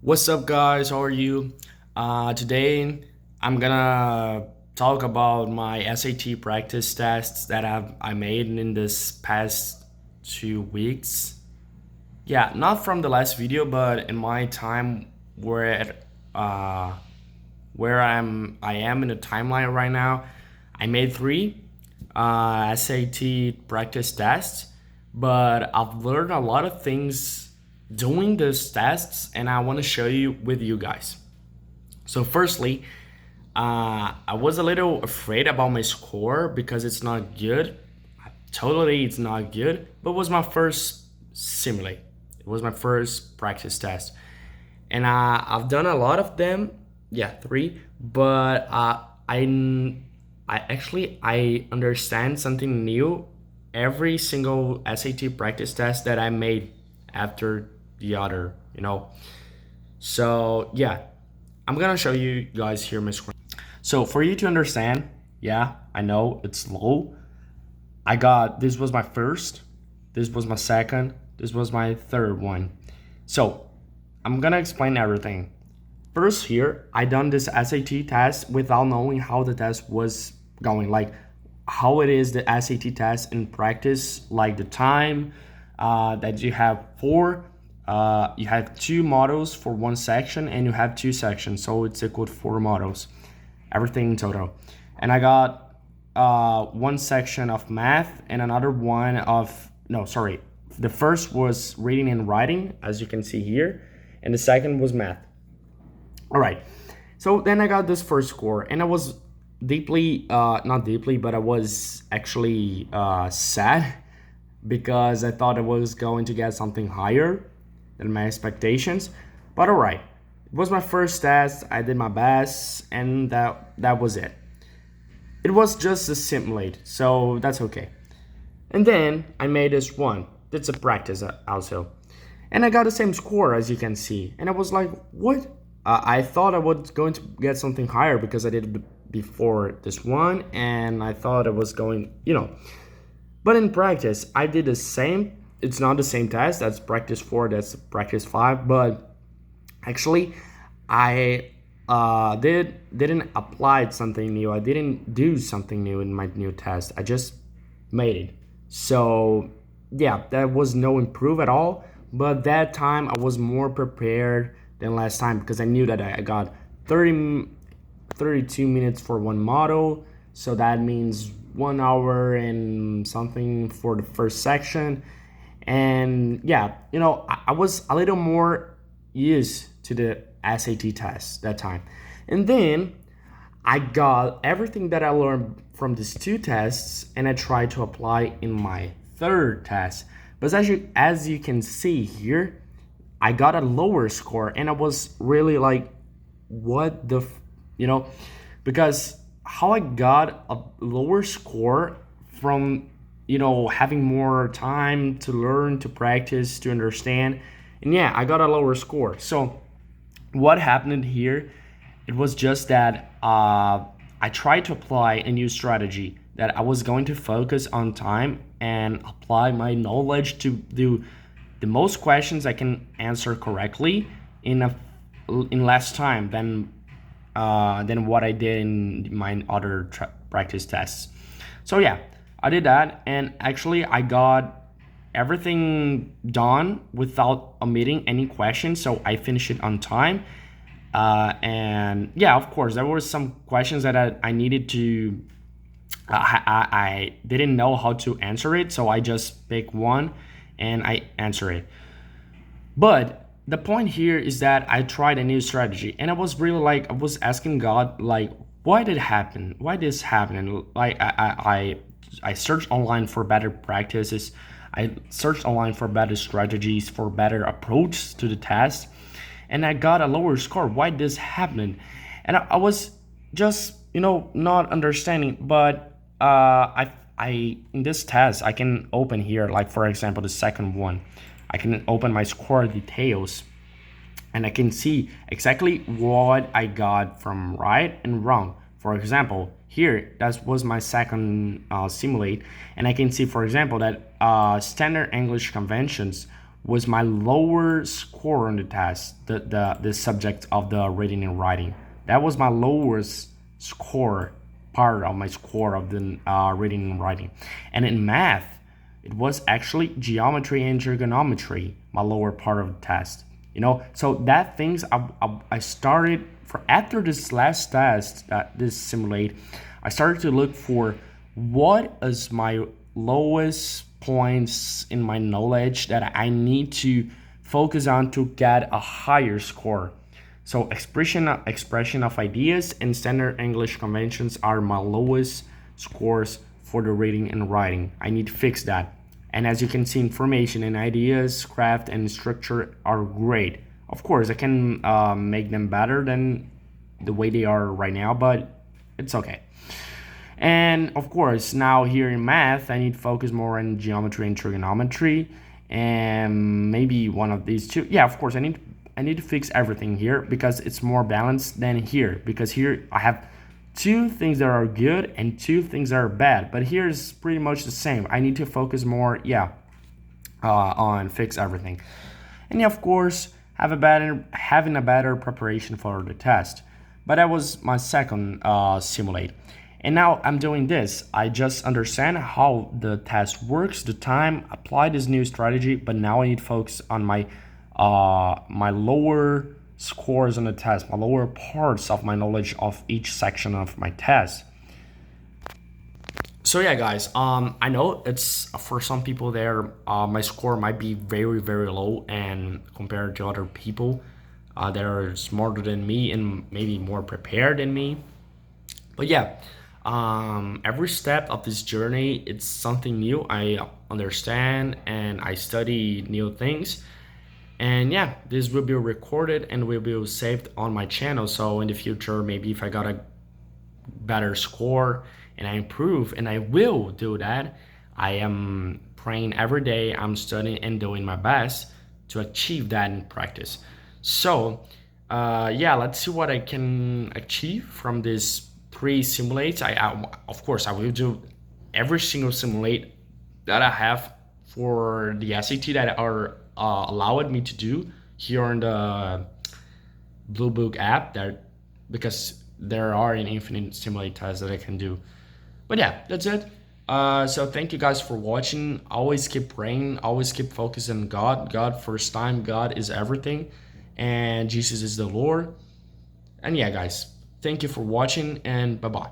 What's up, guys? How are you? Today, I'm gonna talk about my SAT practice tests that I made in this past 2 weeks. Yeah, not from the last video, but in my time where uh, I am in the timeline right now. I made three SAT practice tests, but I've learned a lot of things doing those tests, and I want to show you with you guys. So, firstly, I was a little afraid about my score because it's not good. Totally, it's not good, but it was my first simulate. It was my first practice test, and I've done a lot of them. Yeah, three. But I understand something new every single SAT practice test that I made after the other. So yeah, I'm gonna show you guys here my screen. So for you to understand, yeah, I know it's low. I got this was my first, this was my second, this was my third one. So I'm gonna explain everything. First here, I done this SAT test without knowing how the test was going, like how it is the SAT test in practice, like the time that you have four. You have two models for one section, and you have two sections, so it's equal to four models, everything in total. And I got one section of math and another one of no, sorry. The first was reading and writing, as you can see here, and the second was math. All right. So then I got this first score, and I was deeply, not deeply, but I was actually sad because I thought I was going to get something higher than my expectations. But all right, it was my first test. I did my best, and that was it. It was just a simulate, so that's okay. And then I made this one. That's a practice also. And I got the same score as you can see. And I was like, what? I thought I was going to get something higher because I did it before this one. And I thought I was going. But in practice, I did the same. It's not the same test. That's practice 4, that's practice 5. But actually, I didn't apply something new. I didn't do something new in my new test. I just made it. So yeah, that was no improve at all. But that time I was more prepared than last time because I knew that I got 32 minutes for one model. So that means 1 hour and something for the first section. And yeah, I was a little more used to the SAT test that time. And then I got everything that I learned from these two tests and I tried to apply in my third test. But as you can see here, I got a lower score and I was really like, what the, because how I got a lower score from, having more time to learn, to practice, to understand. And yeah, I got a lower score. So what happened here, it was just that I tried to apply a new strategy that I was going to focus on time and apply my knowledge to do the most questions I can answer correctly in less time than what I did in my other practice tests. So yeah, I did that, and actually I got everything done without omitting any questions. So I finished it on time. And yeah, of course, there were some questions that I needed to. I didn't know how to answer it, so I just pick one and I answer it. But the point here is that I tried a new strategy, and I was really like I was asking God like, why did it happen? Why this happened? Like I searched online for better practices. I searched online for better strategies, for better approach to the test, and I got a lower score. Why this happened? And I was just not understanding. But I in this test I can open here, like for example the second one. I can open my score details and I can see exactly what I got from right and wrong. For example, here that was my second simulate, and I can see, for example, that standard English conventions was my lower score on the test, the subject of the reading and writing. That was my lowest score, part of my score of the reading and writing. And in math, it was actually geometry and trigonometry, my lower part of the test. So that things I started for after this last test, this simulate, I started to look for what is my lowest points in my knowledge that I need to focus on to get a higher score. So expression of ideas and standard English conventions are my lowest scores for the reading and writing. I need to fix that. And as you can see, information and ideas, craft and structure are great. Of course, I can make them better than the way they are right now, but it's okay. And of course, now here in math, I need to focus more on geometry and trigonometry, and maybe one of these two. Yeah, of course, I need to fix everything here because it's more balanced than here. Because here I have two things that are good and two things that are bad. But here is pretty much the same. I need to focus more, on fix everything. And yeah, of course, having a better preparation for the test. But that was my second simulate. And now I'm doing this. I just understand how the test works, the time, apply this new strategy, but now I need to focus on my lower scores on the test, my lower parts of my knowledge of each section of my test. So yeah, guys, I know it's for some people there, my score might be very, very low and compared to other people that are smarter than me and maybe more prepared than me. But yeah, every step of this journey, it's something new. I understand and I study new things. And yeah, this will be recorded and will be saved on my channel. So in the future, maybe if I got a better score and I improve, and I will do that, I am praying every day, I'm studying and doing my best to achieve that in practice. So yeah, let's see what I can achieve from this 3 simulates. Of course I will do every single simulate that I have for the SAT that are allowed me to do here on the Blue Book app, that because there are an infinite simulate tests that I can do. But yeah, that's it. So thank you guys for watching. Always keep praying, always keep focusing on God. God first time, God is everything, and Jesus is the Lord. And yeah, guys, thank you for watching, and bye-bye.